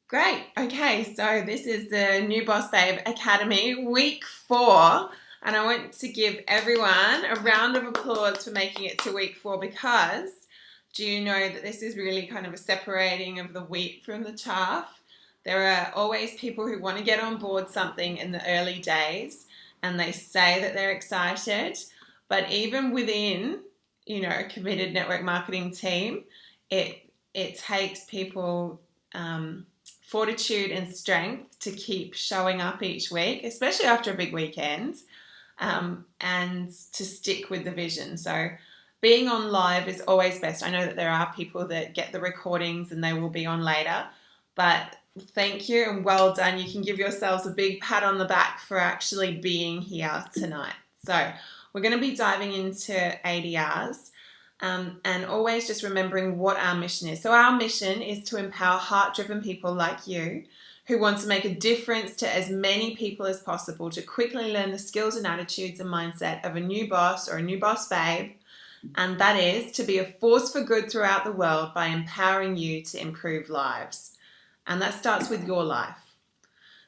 Great. Okay, so this is the New Boss Babe Academy, week 4. And I want to give everyone a round of applause for making it to week 4 because do you know that this is really kind of a separating of the wheat from the chaff? There are always people who want to get on board something in the early days and they say that they're excited, but even within, a committed network marketing team, it takes people fortitude and strength to keep showing up each week, especially after a big weekend, and to stick with the vision. So being on live is always best. I know that there are people that get the recordings and they will be on later, but thank you and well done. You can give yourselves a big pat on the back for actually being here tonight. So we're going to be diving into ADRs. And always just remembering what our mission is. So our mission is to empower heart-driven people like you who want to make a difference to as many people as possible to quickly learn the skills and attitudes and mindset of a new boss or a new boss babe. And that is to be a force for good throughout the world by empowering you to improve lives. And that starts with your life.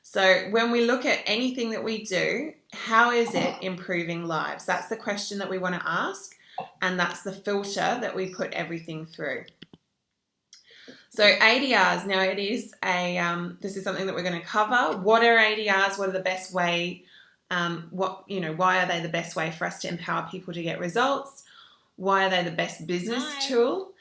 So when we look at anything that we do, how is it improving lives? That's the question that we want to ask. And that's the filter that we put everything through. So ADRs, now it is this is something that we're going to cover. What are ADRs? What are the best way? Why are they the best way for us to empower people to get results? Why are they the best business tool?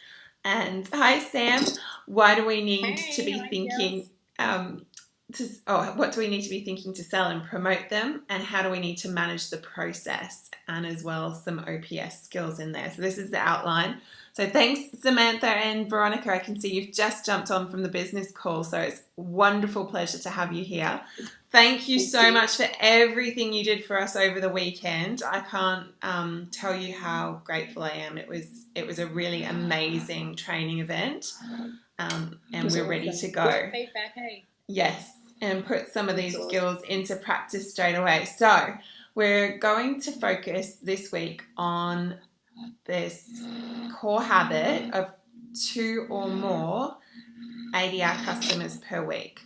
And hi, Sam. Why do we need to be thinking? What do we need to be thinking to sell and promote them, and how do we need to manage the process, and as well some OPS skills in there. So this is the outline. So thanks, Samantha and Veronica. I can see you've just jumped on from the business call, so it's a wonderful pleasure to have you here. Thank you so much for everything you did for us over the weekend. I can't tell you how grateful I am. It was a really amazing training event, and we're ready to go. Feedback, hey? Yes, and put some of these skills into practice straight away. So we're going to focus this week on this core habit of 2 or more ADR customers per week.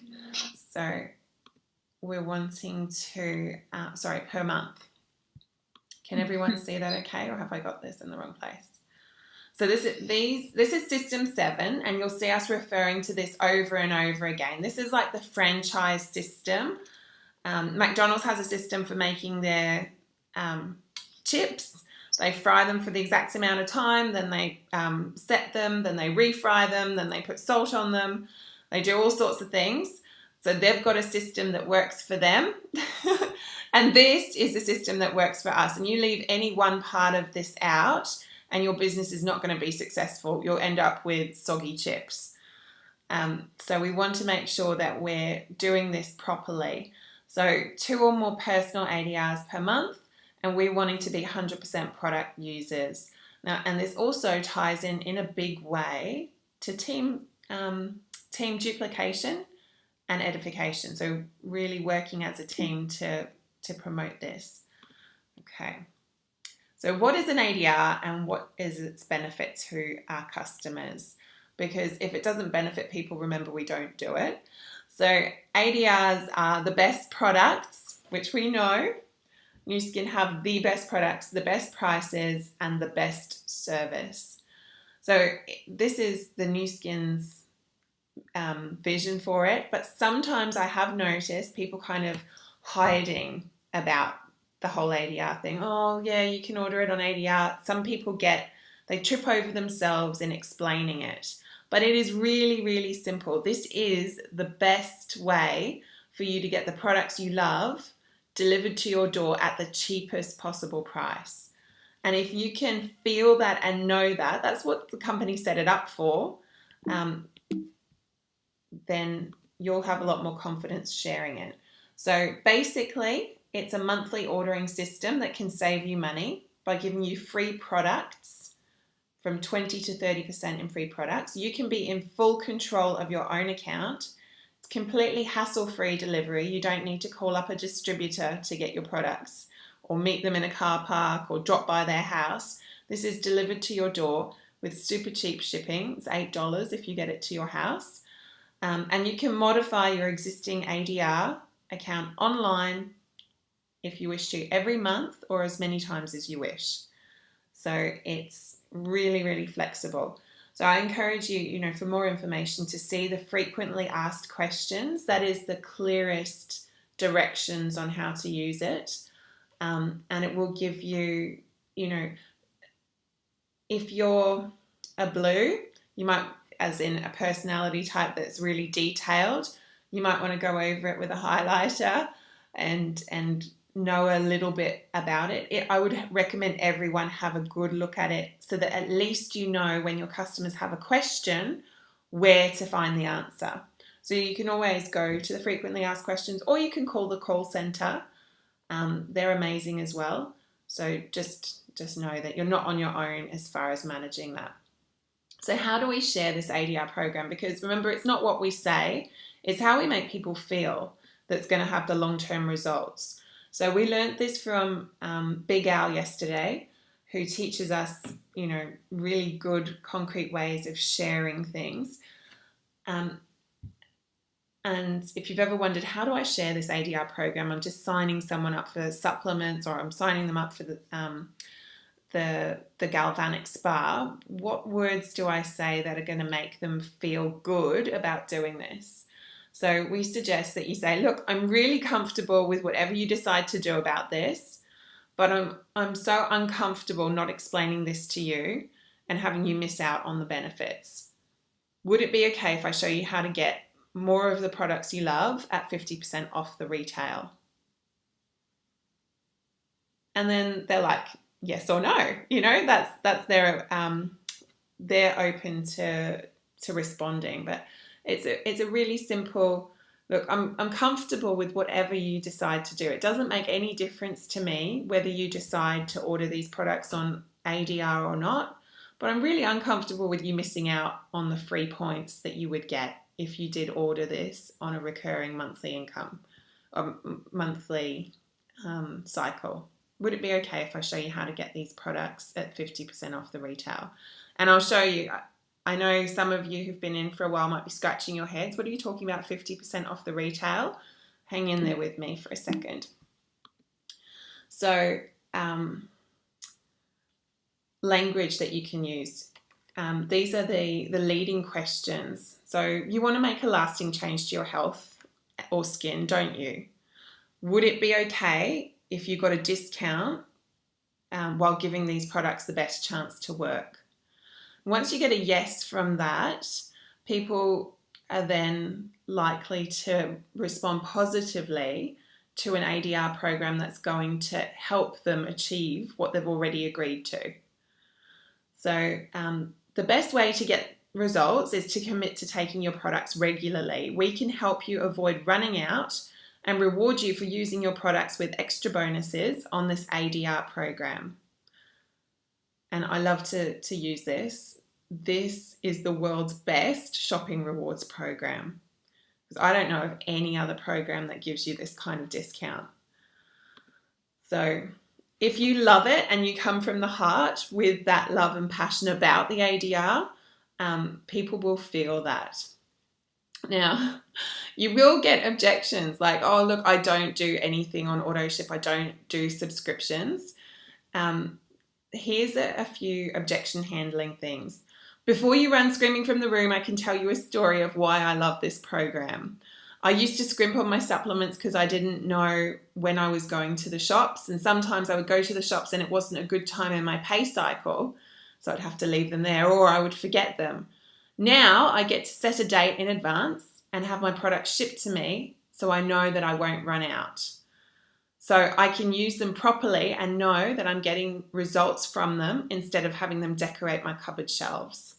So we're wanting to, per month. Can everyone see that okay, or have I got this in the wrong place? So this is system 7, and you'll see us referring to this over and over again. This is like the franchise system. McDonald's has a system for making their chips. They fry them for the exact amount of time, then they set them, then they refry them, then they put salt on them. They do all sorts of things. So they've got a system that works for them. And this is a system that works for us. And you leave any one part of this out, and your business is not going to be successful. You'll end up with soggy chips. So we want to make sure that we're doing this properly. So 2 or more personal ADRs per month, and we're wanting to be 100% product users. Now, and this also ties in a big way to team duplication and edification. So really working as a team to promote this. Okay. So what is an ADR and what is its benefit to our customers? Because if it doesn't benefit people, remember, we don't do it. So ADRs are the best products, which we know. Nu Skin have the best products, the best prices, and the best service. So this is the Nu Skin's vision for it. But sometimes I have noticed people kind of hiding about the whole ADR thing. Oh, yeah, you can order it on ADR. Some people they trip over themselves in explaining it. But it is really, really simple. This is the best way for you to get the products you love delivered to your door at the cheapest possible price. And if you can feel that and know that, that's what the company set it up for, then you'll have a lot more confidence sharing it. So basically, it's a monthly ordering system that can save you money by giving you free products, from 20 to 30% in free products. You can be in full control of your own account. It's completely hassle-free delivery. You don't need to call up a distributor to get your products or meet them in a car park or drop by their house. This is delivered to your door with super cheap shipping. It's $8 if you get it to your house. And you can modify your existing ADR account online if you wish to, every month or as many times as you wish. So it's really, really flexible. So I encourage you, for more information, to see the frequently asked questions. That is the clearest directions on how to use it. And it will give you, if you're a blue, you might, as in a personality type that's really detailed, you might want to go over it with a highlighter and know a little bit about it. I would recommend everyone have a good look at it so that at least you know when your customers have a question where to find the answer. So you can always go to the frequently asked questions, or you can call the call center. They're amazing as well. So just know that you're not on your own as far as managing that. So how do we share this ADR program? Because remember, it's not what we say, it's how we make people feel that's going to have the long-term results. So we learned this from Big Al yesterday, who teaches us, really good, concrete ways of sharing things. And if you've ever wondered, how do I share this ADR program? I'm just signing someone up for supplements, or I'm signing them up for the galvanic spa. What words do I say that are going to make them feel good about doing this? So we suggest that you say, look, I'm really comfortable with whatever you decide to do about this, but I'm so uncomfortable not explaining this to you and having you miss out on the benefits. Would it be okay if I show you how to get more of the products you love at 50% off the retail? And then they're like, yes or no. That's their they're open to responding. But it's a really simple, look, I'm comfortable with whatever you decide to do. It doesn't make any difference to me whether you decide to order these products on ADR or not, but I'm really uncomfortable with you missing out on the free points that you would get if you did order this on a recurring monthly income or monthly cycle. Would it be okay if I show you how to get these products at 50% off the retail? And I'll show you. I know some of you who've been in for a while might be scratching your heads. What are you talking about, 50% off the retail? Hang in there with me for a second. So language that you can use. These are the leading questions. So you want to make a lasting change to your health or skin, don't you? Would it be okay if you got a discount while giving these products the best chance to work? Once you get a yes from that, people are then likely to respond positively to an ADR program that's going to help them achieve what they've already agreed to. So the best way to get results is to commit to taking your products regularly. We can help you avoid running out and reward you for using your products with extra bonuses on this ADR program. And I love to use this. This is the world's best shopping rewards program, because I don't know of any other program that gives you this kind of discount. So if you love it and you come from the heart with that love and passion about the ADR, people will feel that. Now, you will get objections like, oh, look, I don't do anything on AutoShip. I don't do subscriptions. Here's a few objection handling things. Before you run screaming from the room, I can tell you a story of why I love this program. I used to scrimp on my supplements because I didn't know when I was going to the shops, and sometimes I would go to the shops and it wasn't a good time in my pay cycle, so I'd have to leave them there, or I would forget them. Now I get to set a date in advance and have my products shipped to me so I know that I won't run out. So I can use them properly and know that I'm getting results from them instead of having them decorate my cupboard shelves.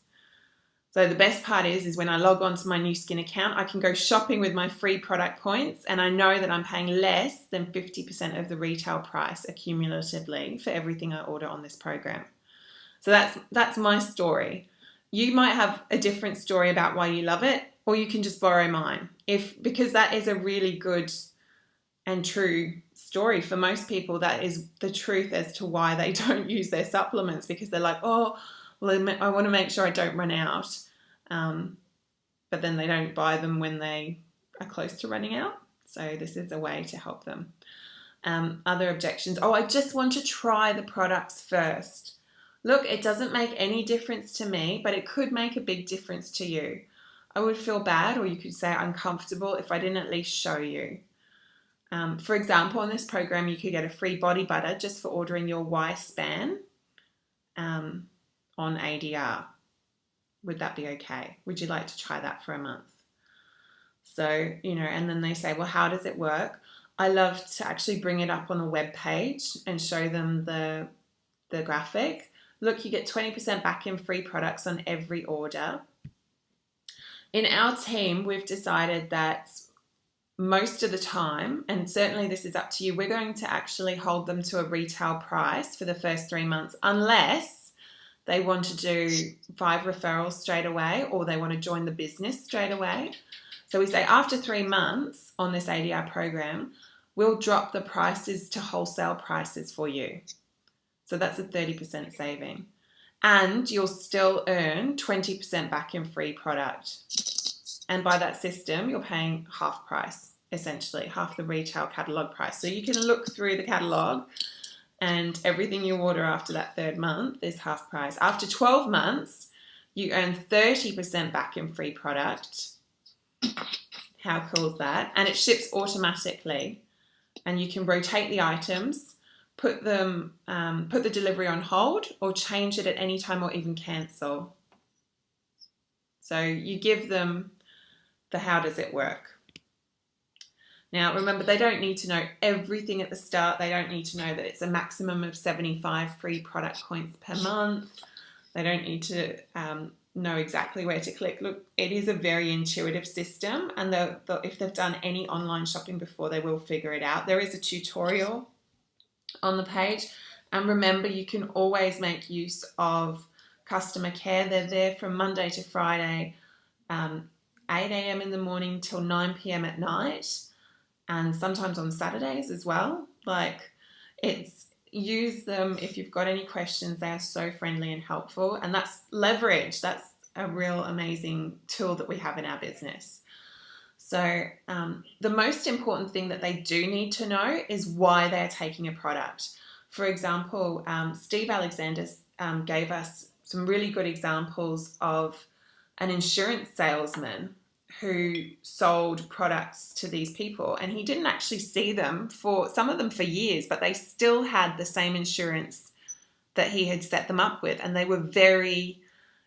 So the best part is when I log on to my new skin account, I can go shopping with my free product points, and I know that I'm paying less than 50% of the retail price accumulatively for everything I order on this program. So that's my story. You might have a different story about why you love it, or you can just borrow mine. Because that is a really good and true story for most people. That is the truth as to why they don't use their supplements, because they're like, oh, well, I want to make sure I don't run out. but then they don't buy them when they are close to running out. So this is a way to help them. Other objections. Oh, I just want to try the products first. Look, it doesn't make any difference to me, but it could make a big difference to you. I would feel bad, or you could say uncomfortable, if I didn't at least show you. For example, in this program, you could get a free body butter just for ordering your Y span on ADR. Would that be okay? Would you like to try that for a month? So, and then they say, well, how does it work? I love to actually bring it up on a web page and show them the graphic. Look, you get 20% back in free products on every order. In our team, we've decided that most of the time, and certainly this is up to you, we're going to actually hold them to a retail price for the first 3 months, unless they want to do 5 referrals straight away, or they want to join the business straight away. So we say after 3 months on this ADR program, we'll drop the prices to wholesale prices for you. So that's a 30% saving. And you'll still earn 20% back in free product. And by that system, you're paying half price, essentially, half the retail catalogue price. So you can look through the catalogue and everything you order after that 3rd month is half price. After 12 months, you earn 30% back in free product. How cool is that? And it ships automatically. And you can rotate the items, put the delivery on hold, or change it at any time, or even cancel. So you give them the how does it work. Now, remember, they don't need to know everything at the start. They don't need to know that it's a maximum of 75 free product points per month. They don't need to know exactly where to click. Look, it is a very intuitive system, and if they've done any online shopping before, they will figure it out. There is a tutorial on the page, and remember, you can always make use of customer care. They're there from Monday to Friday, 8 a.m. in the morning till 9 p.m. at night, and sometimes on Saturdays as well. Use them if you've got any questions. They are so friendly and helpful, and that's leverage. That's a real amazing tool that we have in our business. So the most important thing that they do need to know is why they're taking a product. For example, Steve Alexander gave us some really good examples of an insurance salesman who sold products to these people, and he didn't actually see them for some of them for years, but they still had the same insurance that he had set them up with, and they were very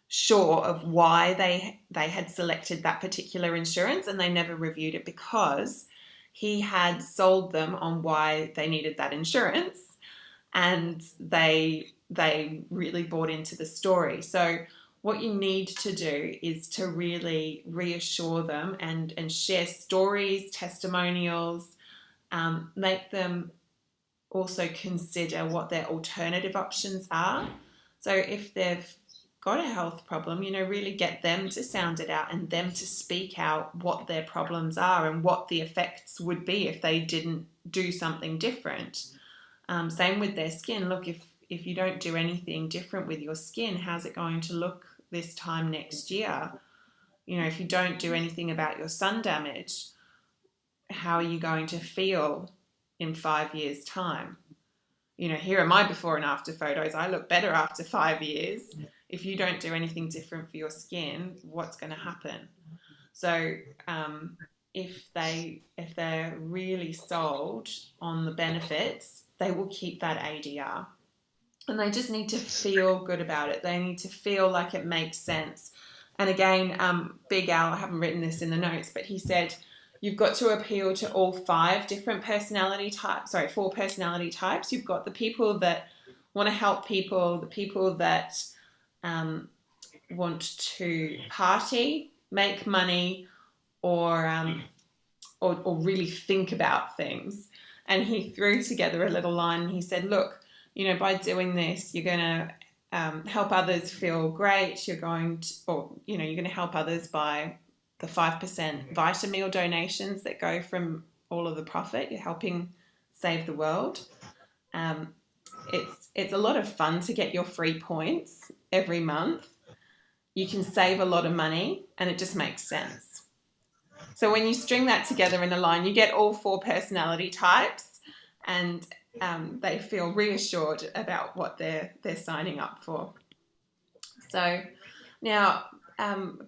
sure of why they had selected that particular insurance, and they never reviewed it because he had sold them on why they needed that insurance, and they really bought into the story. So what you need to do is to really reassure them and share stories, testimonials, make them also consider what their alternative options are. So if they've got a health problem, really get them to sound it out and them to speak out what their problems are and what the effects would be if they didn't do something different. Same with their skin. Look, if you don't do anything different with your skin, how's it going to look this time next year? If you don't do anything about your sun damage, how are you going to feel in 5 years' time? Here are my before and after photos. I look better after 5 years. If you don't do anything different for your skin, what's going to happen? So if they're really sold on the benefits, they will keep that ADR. And they just need to feel good about it. They need to feel like it makes sense. And again, Big Al, I haven't written this in the notes, but he said, you've got to appeal to all 4 personality types. You've got the people that want to help people, the people that want to party, make money, or really think about things. And he threw together a little line and he said, look, by doing this, you're going to help others feel great. You're going to help others by the 5% Vitameal donations that go from all of the profit. You're helping save the world. It's a lot of fun to get your free points every month. you can save a lot of money, and it just makes sense. So when you string that together in a line, you get all 4 personality types, and they feel reassured about what they're signing up for. So now,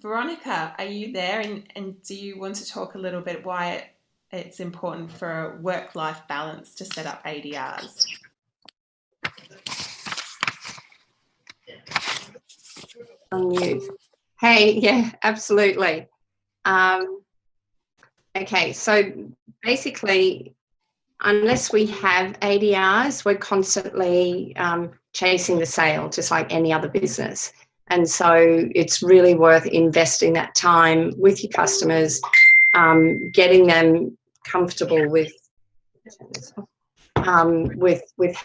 Veronica, are you there? And do you want to talk a little bit why it's important for a work-life balance to set up ADRs? Unmute. Hey, yeah, absolutely. Okay, so basically, unless we have ADRs, we're constantly chasing the sale, just like any other business. And so it's really worth investing that time with your customers, getting them comfortable with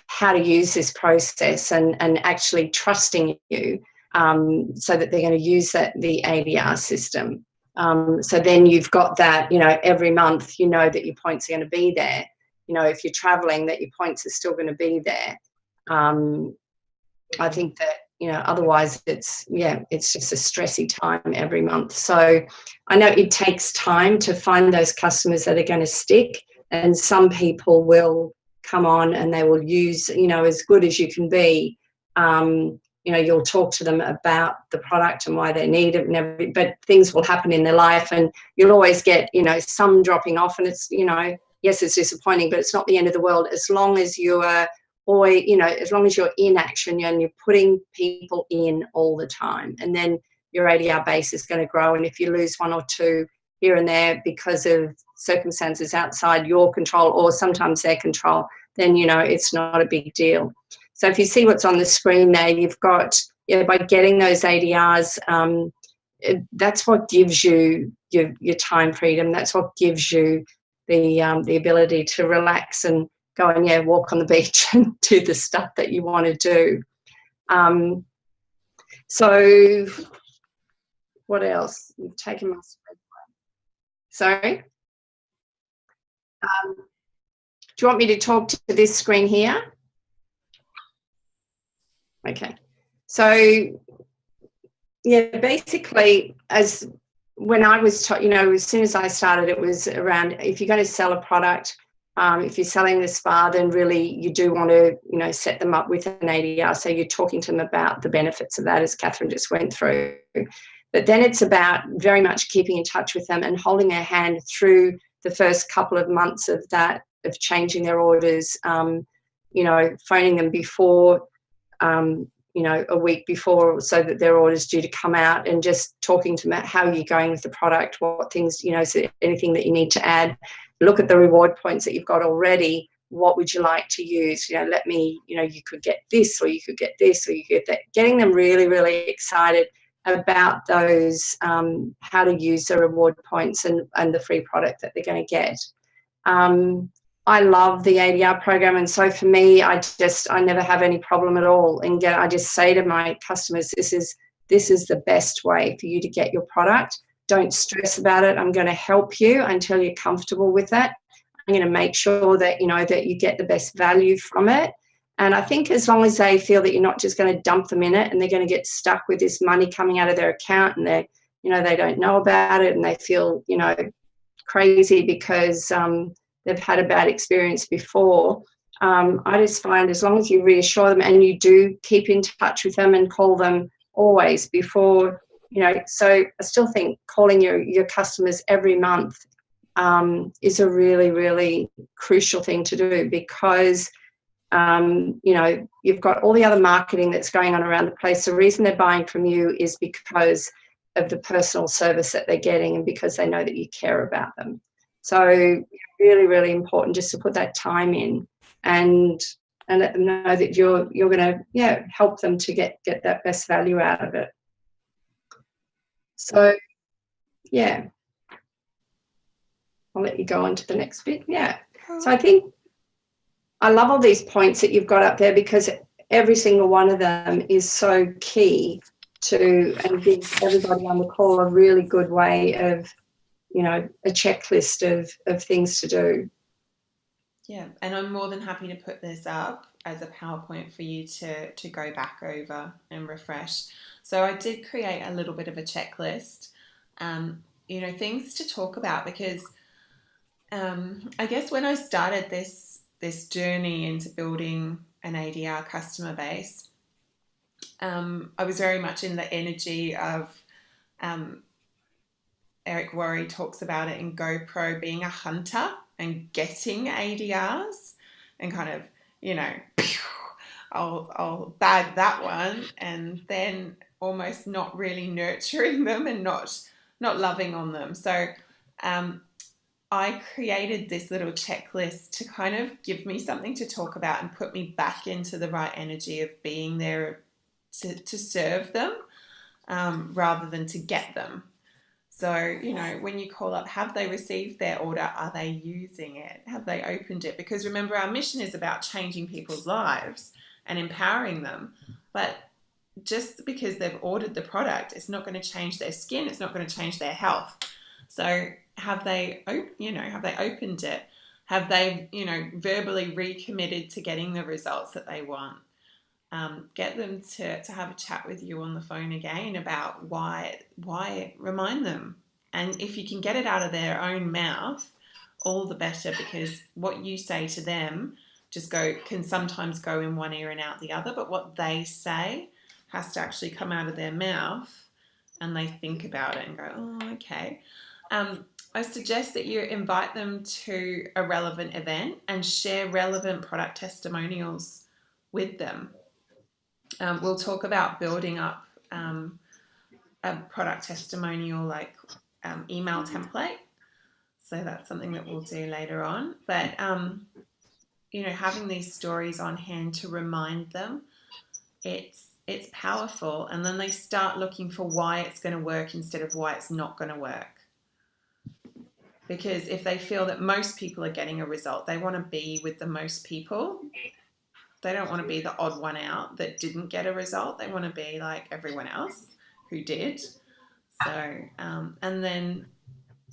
how to use this process and actually trusting you, so that they're going to use the ADR system. So then you've got that, every month you know that your points are going to be there. If you're traveling, that your points are still going to be there. I think that, otherwise it's just a stressy time every month. So I know it takes time to find those customers that are going to stick, and some people will come on and they will use, as good as you can be. You'll talk to them about the product and why they need it and everything, but things will happen in their life, and you'll always get, some dropping off, and it's, yes, it's disappointing, but it's not the end of the world as long as you're as long as you're in action and you're putting people in all the time, and then your ADR base is going to grow. And if you lose 1 or 2 here and there because of circumstances outside your control or sometimes their control, then, it's not a big deal. So if you see what's on the screen there, you've got, by getting those ADRs, that's what gives you your time freedom. That's what gives you the ability to relax and go and walk on the beach and do the stuff that you want to do. So what else? You've taken my spread. Sorry. Do you want me to talk to this screen here? Okay. So basically, when I was taught, as soon as I started, it was around, if you're going to sell a product, if you're selling the spa, then really you do want to, set them up with an ADR. So you're talking to them about the benefits of that, as Catherine just went through. But then it's about very much keeping in touch with them and holding their hand through the first couple of months of that, of changing their orders, phoning them before, a week before, so that their order's due to come out, and just talking to them about how you're going with the product, what things, so anything that you need to add. Look at the reward points that you've got already. What would you like to use? Let me, you could get this, or you could get this, or you could get that. Getting them really, really excited about those, how to use the reward points and the free product that they're going to get. I love the ADR program, and so for me, I never have any problem at all. And I just say to my customers, this is the best way for you to get your product. Don't stress about it. I'm going to help you until you're comfortable with that. I'm going to make sure that that you get the best value from it. And I think as long as they feel that you're not just going to dump them in it, and they're going to get stuck with this money coming out of their account, and they don't know about it, and they feel crazy because they've had a bad experience before. I just find, as long as you reassure them and you do keep in touch with them and call them always before, so I still think calling your customers every month is a really, really crucial thing to do, because you've got all the other marketing that's going on around the place. The reason they're buying from you is because of the personal service that they're getting, and because they know that you care about them. So really, really important just to put that time in and let them know that you're going to help them to get that best value out of it. So I'll let you go on to the next bit. So I think I love all these points that you've got up there, because every single one of them is so key to, and gives everybody on the call a really good way of, a checklist of things to do. Yeah, and I'm more than happy to put this up as a PowerPoint for you to go back over and refresh. So I did create a little bit of a checklist, things to talk about, because I guess when I started this journey into building an ADR customer base, I was very much in the energy of Eric Worre talks about it in GoPro, being a hunter and getting ADRs and kind of, I'll bag that one, and then almost not really nurturing them and not loving on them. So I created this little checklist to kind of give me something to talk about and put me back into the right energy of being there to serve them, rather than to get them. So, when you call up, have they received their order? Are they using it? Have they opened it? Because remember, our mission is about changing people's lives and empowering them. But just because they've ordered the product, it's not going to change their skin. It's not going to change their health. So have they opened it? Have they, verbally recommitted to getting the results that they want? Get them to have a chat with you on the phone again about why, remind them. And if you can get it out of their own mouth, all the better, because what you say to them can sometimes go in one ear and out the other, but what they say has to actually come out of their mouth, and they think about it and go, oh, okay. I suggest that you invite them to a relevant event and share relevant product testimonials with them. We'll talk about building up a product testimonial like email template. So that's something that we'll do later on. But, having these stories on hand to remind them, it's powerful. And then they start looking for why it's going to work instead of why it's not going to work. Because if they feel that most people are getting a result, they want to be with the most people. They don't want to be the odd one out that didn't get a result. They want to be like everyone else who did. So, and then,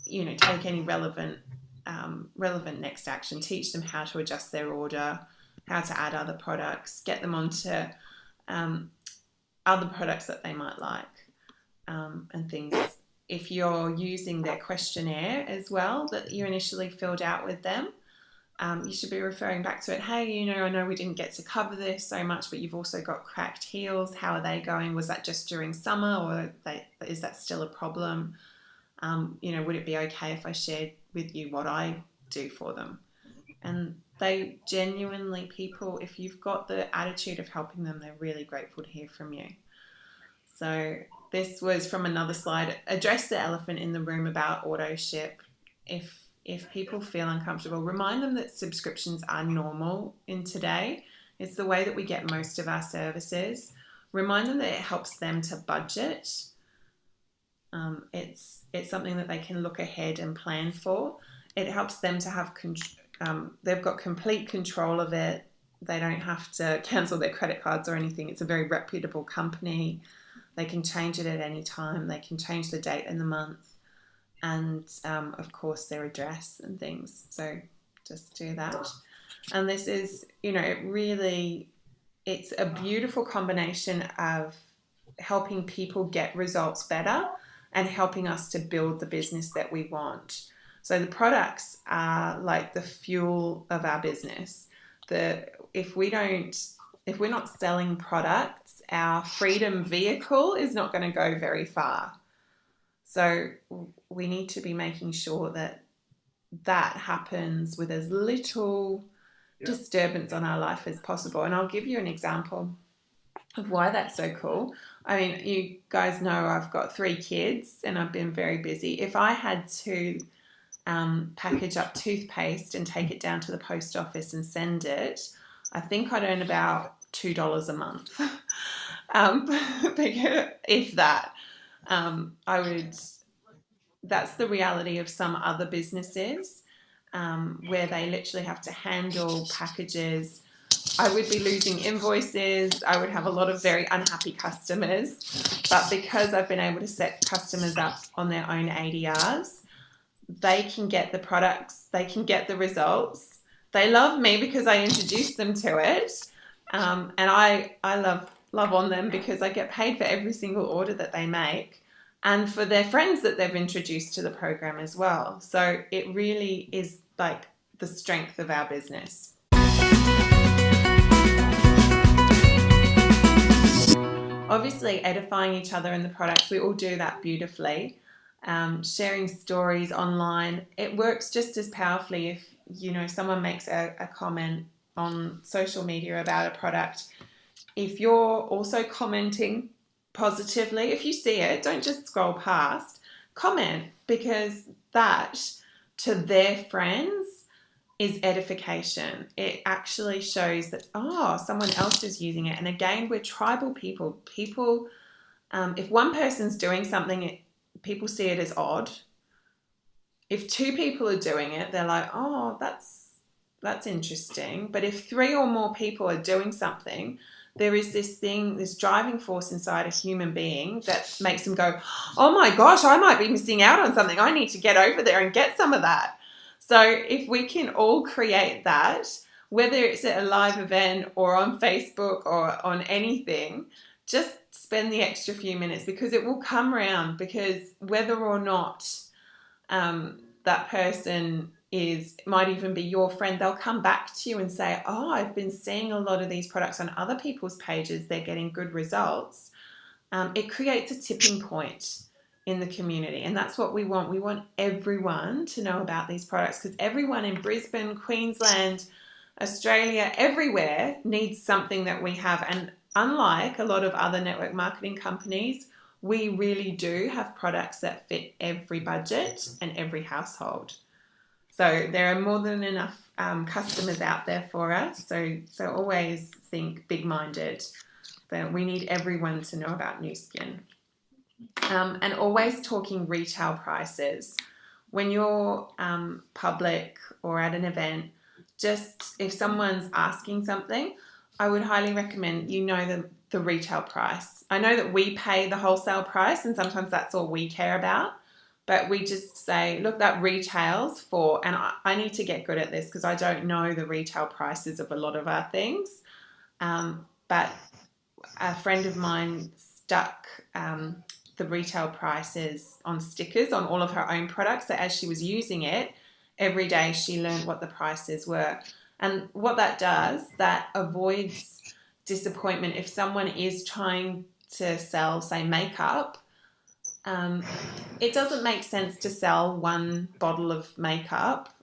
take any relevant next action. Teach them how to adjust their order, how to add other products, get them onto other products that they might like, and things. If you're using their questionnaire as well that you initially filled out with them, you should be referring back to it. Hey, I know we didn't get to cover this so much, but you've also got cracked heels. How are they going? Was that just during summer, or is that still a problem? Would it be okay if I shared with you what I do for them? And they genuinely, people, if you've got the attitude of helping them, they're really grateful to hear from you. So this was from another slide. Address the elephant in the room about auto ship. If people feel uncomfortable, remind them that subscriptions are normal in today. It's the way that we get most of our services. Remind them that it helps them to budget. It's something that they can look ahead and plan for. It helps them to have they've got complete control of it. They don't have to cancel their credit cards or anything. It's a very reputable company. They can change it at any time. They can change the date and the month, and of course their address and things. So just do that. And this is, it's a beautiful combination of helping people get results better and helping us to build the business that we want. So the products are like the fuel of our business. If we're not selling products, our freedom vehicle is not going to go very far. So we need to be making sure that happens with as little disturbance on our life as possible. And I'll give you an example of why that's so cool. I mean, you guys know I've got 3 kids and I've been very busy. If I had to package up toothpaste and take it down to the post office and send it, I think I'd earn about $2 a month. If that. That's the reality of some other businesses, where they literally have to handle packages. I would be losing invoices. I would have a lot of very unhappy customers. But because I've been able to set customers up on their own ADRs, they can get the products, they can get the results. They love me because I introduced them to it, And I love on them because I get paid for every single order that they make, and for their friends that they've introduced to the program as well. So it really is like the strength of our business. Obviously, edifying each other in the products, we all do that beautifully. Sharing stories online, it works just as powerfully if, you know, someone makes a comment on social media about a product. If you're also commenting positively, if you see it, don't just scroll past, comment, because that to their friends is edification. It actually shows that, oh, someone else is using it. And again, we're tribal people. If one person's doing something, people see it as odd. If two people are doing it, they're like, oh, that's interesting. But if three or more people are doing something, there is this driving force inside a human being that makes them go, oh my gosh, I might be missing out on something. I need to get over there and get some of that. So if we can all create that, whether it's at a live event or on Facebook or on anything, just spend the extra few minutes, because it will come around. Because whether or not that person might even be your friend, they'll come back to you and say, oh, I've been seeing a lot of these products on other people's pages. They're getting good results. It creates a tipping point in the community, and that's what we want. We want everyone to know about these products, because everyone in Brisbane, Queensland, Australia, everywhere needs something that we have. And unlike a lot of other network marketing companies, we really do have products that fit every budget and every household. So there are more than enough customers out there for us. So always think big-minded, that we need everyone to know about Nu Skin. And always talking retail prices. When you're public or at an event, just if someone's asking something, I would highly recommend you know the retail price. I know that we pay the wholesale price, and sometimes that's all we care about. But we just say, look, that retails for, and I need to get good at this because I don't know the retail prices of a lot of our things. But a friend of mine stuck the retail prices on stickers on all of her own products. So as she was using it, every day she learned what the prices were. And what that does, that avoids disappointment. If someone is trying to sell, say, makeup, it doesn't make sense to sell one bottle of makeup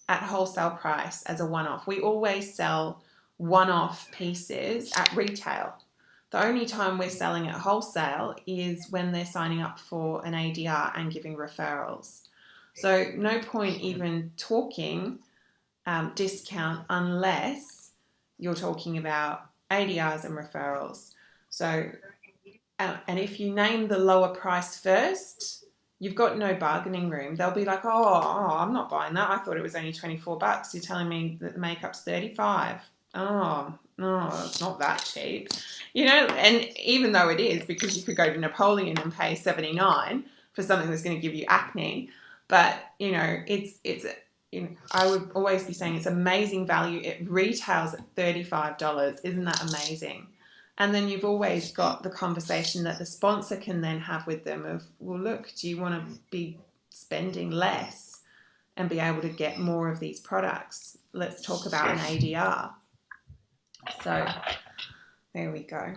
at wholesale price as a one-off. We always sell one-off pieces at retail. The only time we're selling at wholesale is when they're signing up for an ADR and giving referrals. So no point even talking discount unless you're talking about ADRs and referrals. So and if you name the lower price first, you've got no bargaining room. They'll be like, oh, I'm not buying that. I thought it was only $24. You're telling me that the makeup's $35. Oh, no, it's not that cheap. You know, and even though it is, because you could go to Napoleon and pay $79 for something that's going to give you acne. But, you know, it's I would always be saying it's amazing value. It retails at $35. Isn't that amazing? And then you've always got the conversation that the sponsor can then have with them of, well, look, do you want to be spending less and be able to get more of these products? Let's talk about an ADR. So there we go.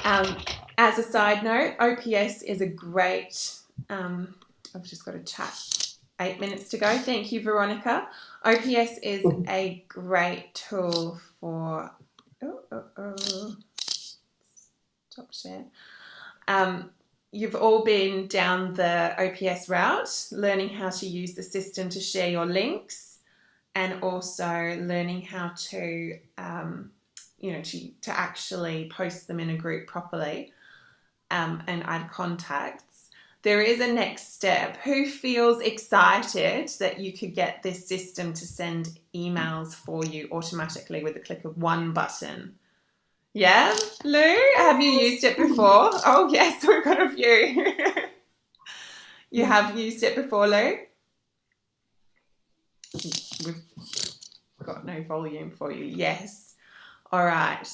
As a side note, OPS is a great, I've just got to chat 8 minutes to go. Thank you, Veronica. OPS is a great tool for, stop share. You've all been down the OPS route, learning how to use the system to share your links, and also learning how to, to actually post them in a group properly, and add contacts. There is a next step. Who feels excited that you could get this system to send emails for you automatically with the click of one button? Yeah, Lou, have you used it before? Oh, yes, we've got a few. You have used it before, Lou? We've got no volume for you. Yes. All right.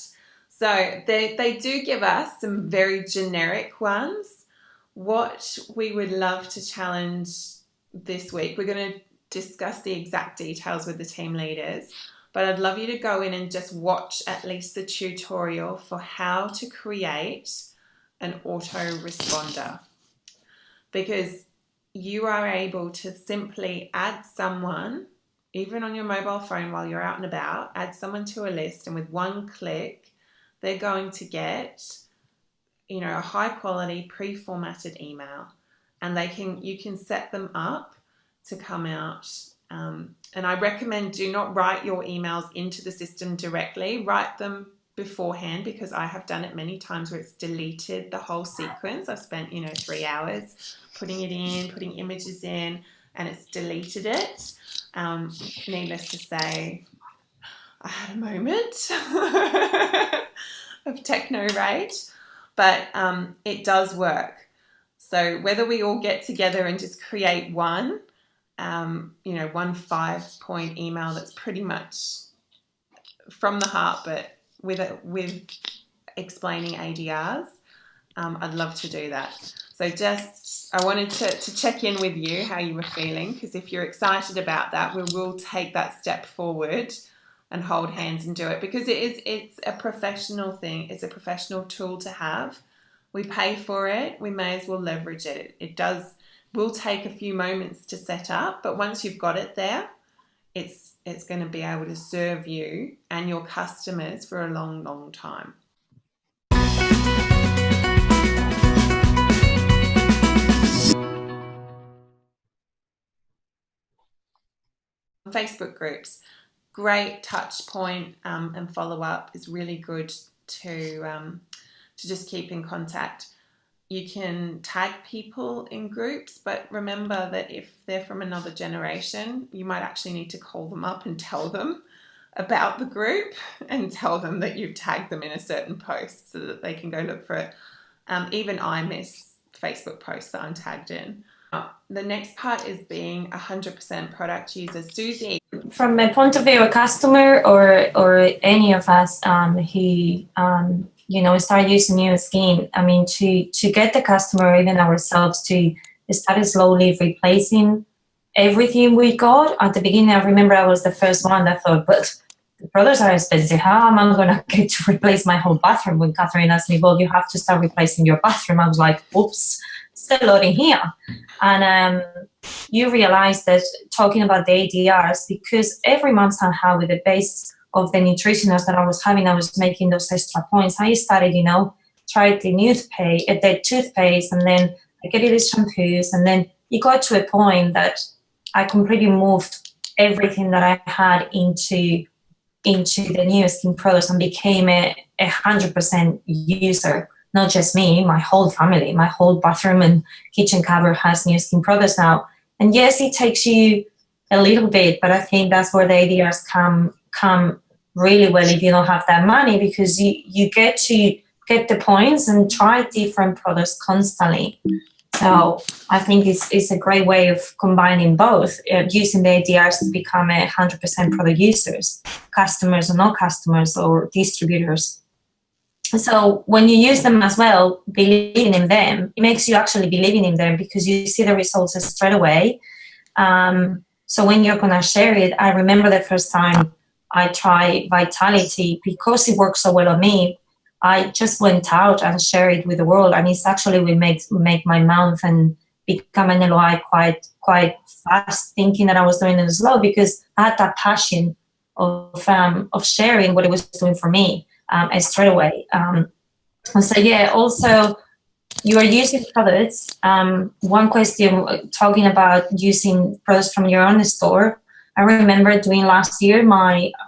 So they do give us some very generic ones. What we would love to challenge this week, we're going to discuss the exact details with the team leaders, but I'd love you to go in and just watch at least the tutorial for how to create an autoresponder, because you are able to simply add someone, even on your mobile phone while you're out and about, add someone to a list, and with one click, they're going to get, you know, a high quality pre-formatted email, and you can set them up to come out. And I recommend do not write your emails into the system directly. Write them beforehand, because I have done it many times where it's deleted the whole sequence. I've spent, 3 hours putting it in, putting images in, and it's deleted it. Needless to say, I had a moment of techno rage, but it does work. So whether we all get together and just create one 5-point email that's pretty much from the heart, but with explaining ADRs, I'd love to do that. So I wanted to check in with you how you were feeling, because if you're excited about that, we will take that step forward and hold hands and do it, because it's a professional thing. It's a professional tool to have. We pay for it. We may as well leverage it. It will take a few moments to set up, but once you've got it there, it's going to be able to serve you and your customers for a long, long time. Facebook groups, great touch point, and follow up is really good to just keep in contact. You can tag people in groups, but remember that if they're from another generation, you might actually need to call them up and tell them about the group and tell them that you've tagged them in a certain post so that they can go look for it. Even I miss Facebook posts that I'm tagged in. The next part is being 100% product user. Susie. From my point of view, a customer or any of us who start using new skin, I mean, to get the customer, even ourselves, to start slowly replacing everything we got. At the beginning, I remember I was the first one that thought, but the products are expensive. How am I going to get to replace my whole bathroom? When Catherine asked me, well, you have to start replacing your bathroom, I was like, oops, still a lot in here. And you realize that talking about the ADRs, because every month somehow with the base of the nutritionist that I was having, I was making those extra points. I started, tried the toothpaste, and then I get these shampoos, and then it got to a point that I completely moved everything that I had into the new skin products and became a 100% user. Not just me, my whole family, my whole bathroom and kitchen cupboard has new skin products now. And yes, it takes you a little bit, but I think that's where the ADRs come really well if you don't have that money, because you get to get the points and try different products constantly. So I think it's a great way of combining both, using the ADRs to become 100% product users, customers or not customers or distributors. So when you use them as well, believing in them, it makes you actually believing in them because you see the results straight away. So when you're going to share it, I remember the first time I tried Vitality, because it worked so well on me, I just went out and shared it with the world. And it's actually will make my month and become an LOI quite fast, thinking that I was doing it slow, because I had that passion of sharing what it was doing for me. Straight away. So yeah, also you are using products. One question talking about using products from your own store. I remember doing last year,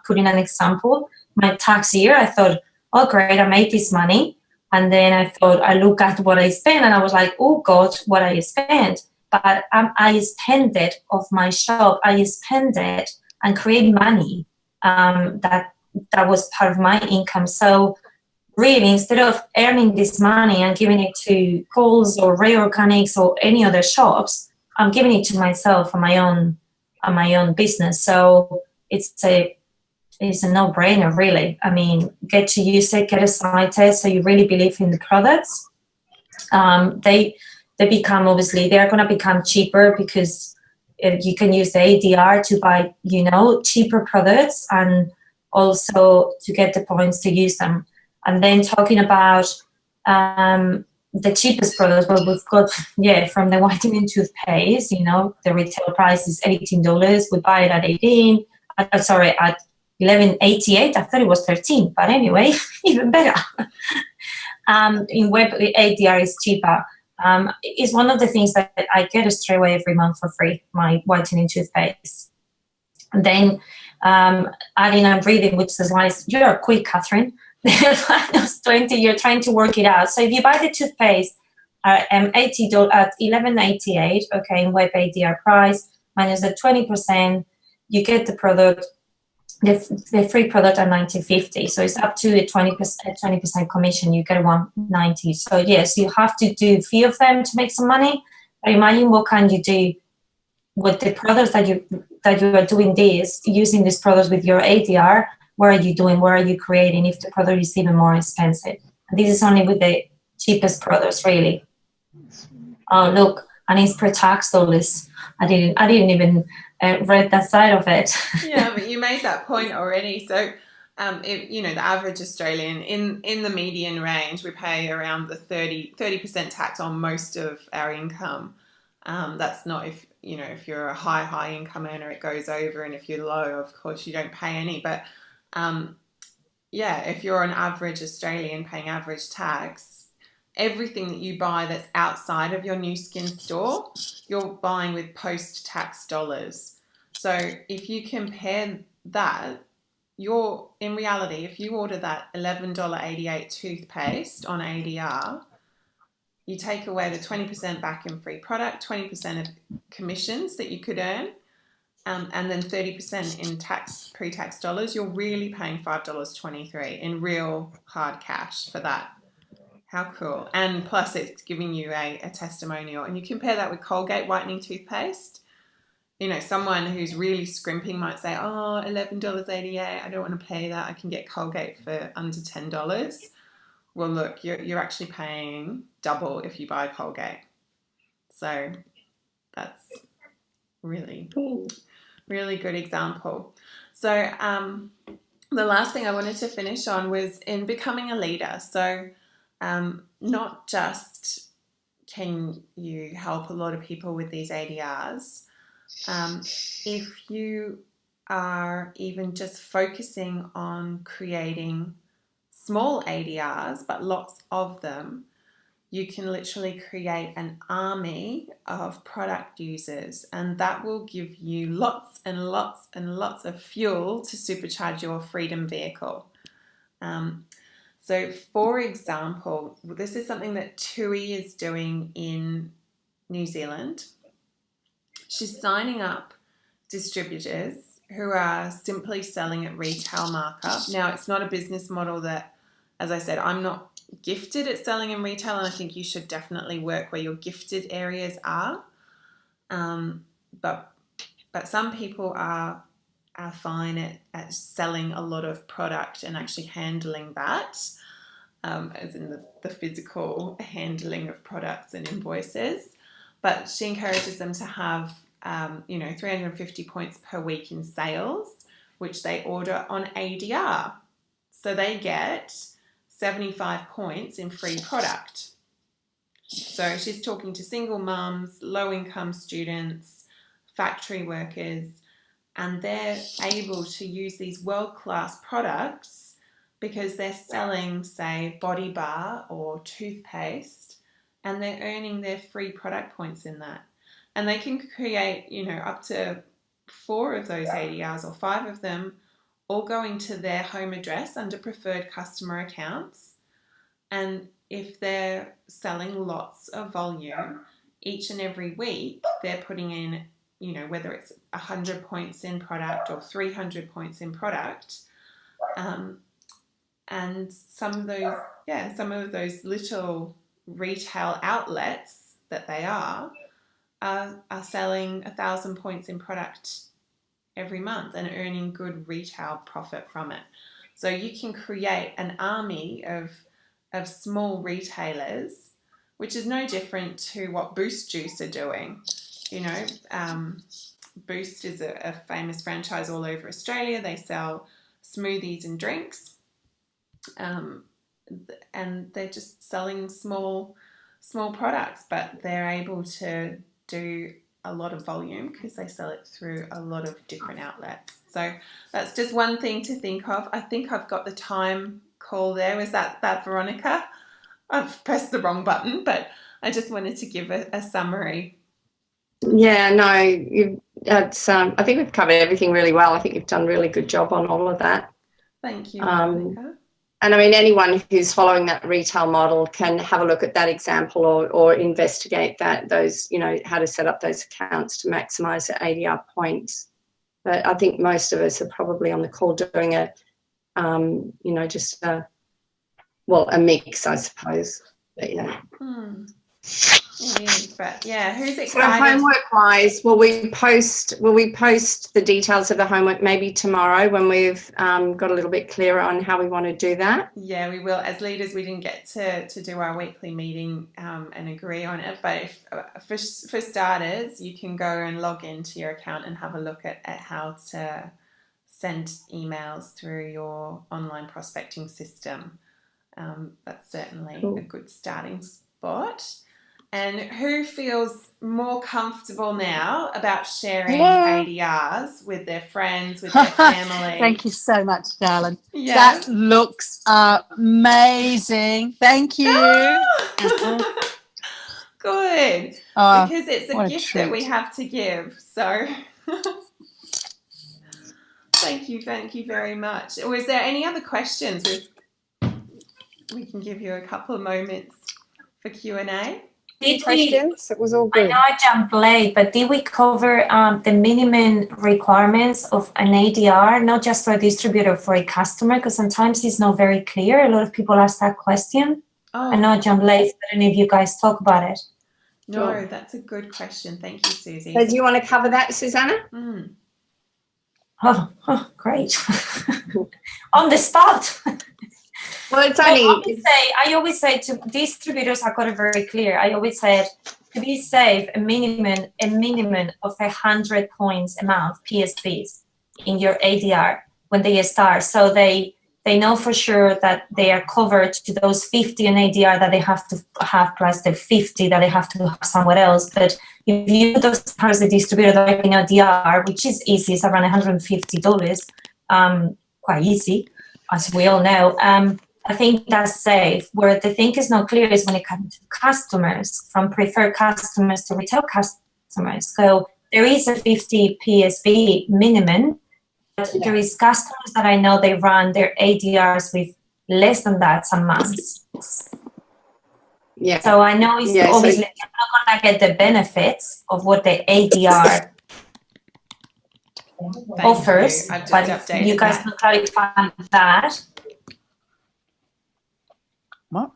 putting an example, my tax year, I thought, oh great, I made this money. And then I look at what I spent and I was like, oh God, what I spent. But I spent it off my shop. I spent it and create money that was part of my income. So really, instead of earning this money and giving it to Coles or Ray Organics or any other shops, I'm giving it to myself and my own business. So it's a is a no-brainer, really. I mean, get to use it, get excited, so you really believe in the products. They become, obviously, they're going to become cheaper because you can use the ADR to buy, cheaper products, and also to get the points to use them. And then talking about the cheapest products, well, we've got, from the whitening toothpaste, the retail price is $18. We buy it at 18, at 11.88. I thought it was 13, but anyway, even better. In web, ADR is cheaper. It's one of the things that I get straight away every month for free, my whitening toothpaste. And then adding and breathing, which is nice. You're quick, Catherine. Minus 20, you're trying to work it out. So if you buy the toothpaste at $80 at $11.88, okay, in web ADR price, minus the 20%, you get the product, the free product at $90.50. So it's up to a 20% commission. You get $190. So yes, you have to do a few of them to make some money. But imagine what can you do with the products that you are doing this, using these products with your ADR. What are you doing? What are you creating if the product is even more expensive? And this is only with the cheapest products, really. Oh, look, and it's per tax dollars. I didn't even read that side of it. Yeah, but you made that point already. So, the average Australian in the median range, we pay around the 30% tax on most of our income. That's not if you're a high income earner, it goes over, and if you're low, of course, you don't pay any. But if you're an average Australian paying average tax, everything that you buy that's outside of your new skin store, you're buying with post-tax dollars. So if you compare that, in reality, if you order that $11.88 toothpaste on ADR, you take away the 20% back in free product, 20% of commissions that you could earn, and then 30% in pre-tax dollars, you're really paying $5.23 in real hard cash for that. How cool. And plus it's giving you a testimonial. And you compare that with Colgate whitening toothpaste. Someone who's really scrimping might say, oh, $11.88, I don't want to pay that. I can get Colgate for under $10. Well, look, you're actually paying double if you buy Colgate. So that's really good example. So the last thing I wanted to finish on was in becoming a leader. So not just can you help a lot of people with these ADRs, if you are even just focusing on creating small ADRs, but lots of them, you can literally create an army of product users, and that will give you lots and lots and lots of fuel to supercharge your freedom vehicle. So for example, this is something that Tui is doing in New Zealand. She's signing up distributors who are simply selling at retail markup. Now, it's not a business model that, as I said, I'm not gifted at selling in retail, and I think you should definitely work where your gifted areas are. But some people are fine at selling a lot of product and actually handling that, as in the physical handling of products and invoices. But she encourages them to have 350 points per week in sales, which they order on ADR. So they get 75 points in free product. So she's talking to single mums, low-income students, factory workers, and they're able to use these world-class products because they're selling, say, body bar or toothpaste, and they're earning their free product points in that. And they can create, up to 4 of those ADRs or 5 of them, all going to their home address under preferred customer accounts. And if they're selling lots of volume each and every week, they're putting in, whether it's 100 points in product or 300 points in product. And some of those little retail outlets that they are selling 1,000 points in product every month and earning good retail profit from it. So you can create an army of small retailers, which is no different to what Boost Juice are doing. You know, Boost is a famous franchise all over Australia. They sell smoothies and drinks, and they're just selling small products, but they're able to do a lot of volume because they sell it through a lot of different outlets. So that's just one thing to think of. I think I've got the time call there. Was that Veronica? I've pressed the wrong button, but I just wanted to give a summary. Yeah, no, it's, I think we've covered everything really well. I think you've done a really good job on all of that. Thank you, Veronica. And I mean, anyone who's following that retail model can have a look at that example or investigate those, you know, how to set up those accounts to maximise the ADR points. But I think most of us are probably on the call doing a, you know, just a mix, I suppose. But yeah. It is, but yeah, who's excited? So homework-wise, will we post the details of the homework maybe tomorrow when we've got a little bit clearer on how we want to do that? Yeah, we will. As leaders, we didn't get to do our weekly meeting and agree on it. But if, for starters, you can go and log into your account and have a look at how to send emails through your online prospecting system. That's certainly a good starting spot. And who feels more comfortable now about sharing ADRs with their friends, with their family? Thank you so much, darling. Yeah. That looks amazing. Thank you. Good. Because it's a gift that we have to give. So thank you very much. Was there any other questions? We can give you a couple of moments for Q&A. Questions? It was all good. I know I jumped late, but did we cover the minimum requirements of an ADR, not just for a distributor, for a customer? Because sometimes it's not very clear. A lot of people ask that question. I know I jumped late. I don't know if you guys talk about it. No, that's a good question. Thank you, Susie. So do you want to cover that, Susanna? Oh, great. On the spot. Well, it's only. I always say to distributors, I got it very clear. I always said to be safe, a minimum of 100 points a month PSPs in your ADR when they start, so they know for sure that they are covered to those 50 in ADR that they have to have plus the 50 that they have to have somewhere else. But if you do those as a distributor, like in ADR, which is easy, it's around $150, quite easy, as we all know. I think that's safe. Where the thing is not clear is when it comes to customers, from preferred customers to retail customers. So there is a 50 PSB minimum, but there is customers that I know they run their ADRs with less than that some months. Yeah. So I know it's obviously you're not going to get the benefits of what the ADR offers, but you guys can clarify that. What?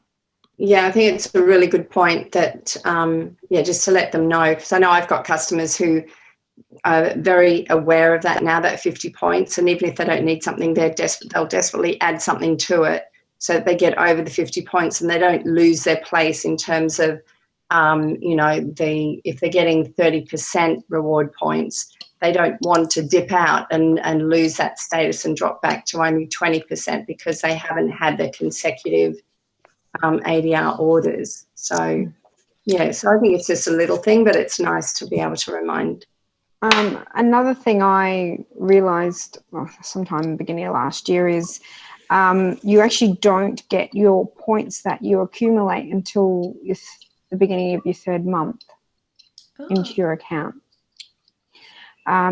Yeah, I think it's a really good point that, just to let them know, because I know I've got customers who are very aware of that now, that 50 points, and even if they don't need something, they'll desperately add something to it so that they get over the 50 points and they don't lose their place in terms of, if they're getting 30% reward points, they don't want to dip out and lose that status and drop back to only 20% because they haven't had their consecutive ADR orders. So I think it's just a little thing, but it's nice to be able to remind. Another thing I realised sometime in the beginning of last year is you actually don't get your points that you accumulate until the beginning of your third month into your account.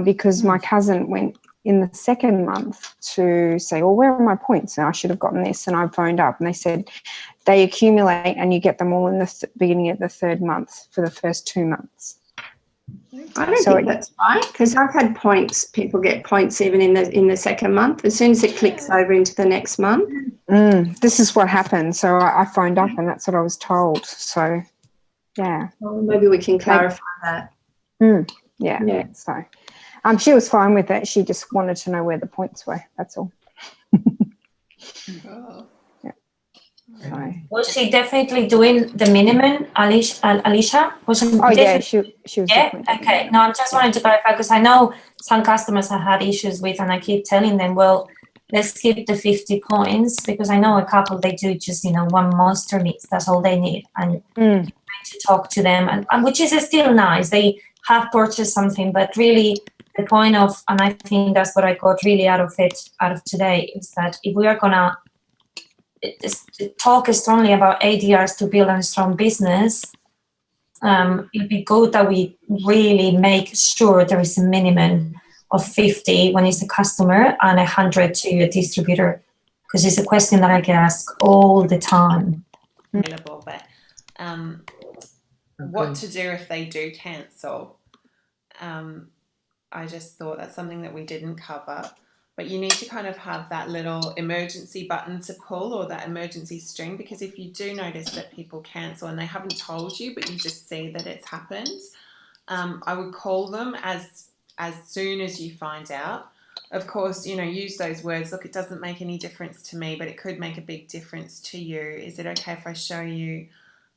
Because my cousin went in the second month to say, well, where are my points? And I should have gotten this. And I phoned up and they said they accumulate and you get them all in the beginning of the third month for the first 2 months. I don't think that's right, because I've had points. People get points even in the second month. As soon as it clicks over into the next month. This is what happened. So I phoned up and that's what I was told. So, yeah. Well, maybe we can clarify that. Yeah. So, She was fine with it. She just wanted to know where the points were. That's all. Oh. So. Was she definitely doing the minimum, Alicia? Oh yeah, she was. Yeah. Definitely Okay. No, I'm just wanting to clarify because I know some customers I had issues with, and I keep telling them, well, let's keep the 50 points because I know a couple they do just one monster mix. That's all they need, and to talk to them, and which is still nice. They have purchased something, but really the point of, and I think that's what I got really out of today, is that if we are gonna talk strongly about ADRs to build a strong business, it'd be good that we really make sure there is a minimum of 50 when it's a customer and 100 to a distributor, because it's a question that I get asked all the time. Available, but what to do if they do cancel? I just thought that's something that we didn't cover. But you need to kind of have that little emergency button to pull, or that emergency string, because if you do notice that people cancel and they haven't told you, but you just see that it's happened, I would call them as soon as you find out. Of course, use those words. Look, it doesn't make any difference to me, but it could make a big difference to you. Is it okay if I show you,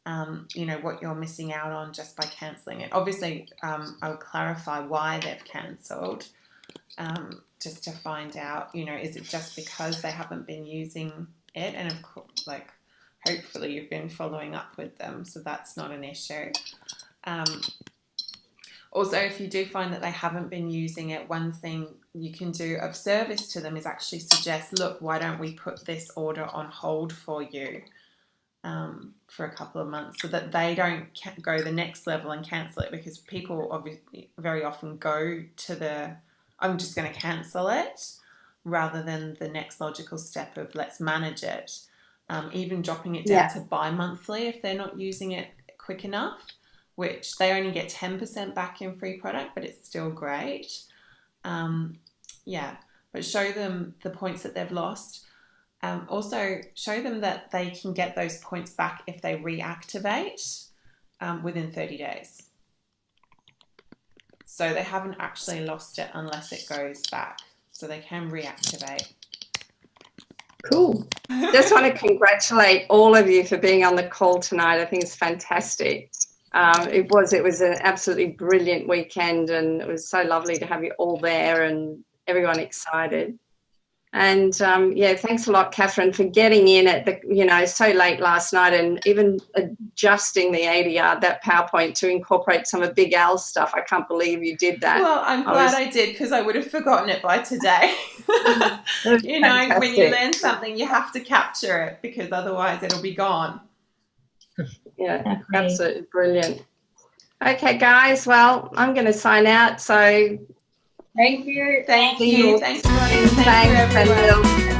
what you're missing out on just by cancelling it? Obviously, I would clarify why they've cancelled. Just to find out, is it just because they haven't been using it? And of course, hopefully you've been following up with them, so that's not an issue. Also, if you do find that they haven't been using it, one thing you can do of service to them is actually suggest, look, why don't we put this order on hold for you for a couple of months, so that they don't go the next level and cancel it, because people obviously very often go to I'm just going to cancel it, rather than the next logical step of let's manage it. Even dropping it down to bi-monthly if they're not using it quick enough, which they only get 10% back in free product, but it's still great. But show them the points that they've lost. Also, show them that they can get those points back if they reactivate within 30 days. So they haven't actually lost it unless it goes back. So they can reactivate. Cool. Just want to congratulate all of you for being on the call tonight. I think it's fantastic. It was an absolutely brilliant weekend, and it was so lovely to have you all there and everyone excited. And thanks a lot, Catherine, for getting in at so late last night and even adjusting the ADR, that PowerPoint, to incorporate some of Big Al's stuff. I can't believe you did that. Well, I'm glad I did, because I would have forgotten it by today. When you learn something, you have to capture it, because otherwise it'll be gone. Yeah, absolutely brilliant. Okay, guys. Well, I'm going to sign out. So Thank you. Thank you. Thanks, everybody. thanks, everyone.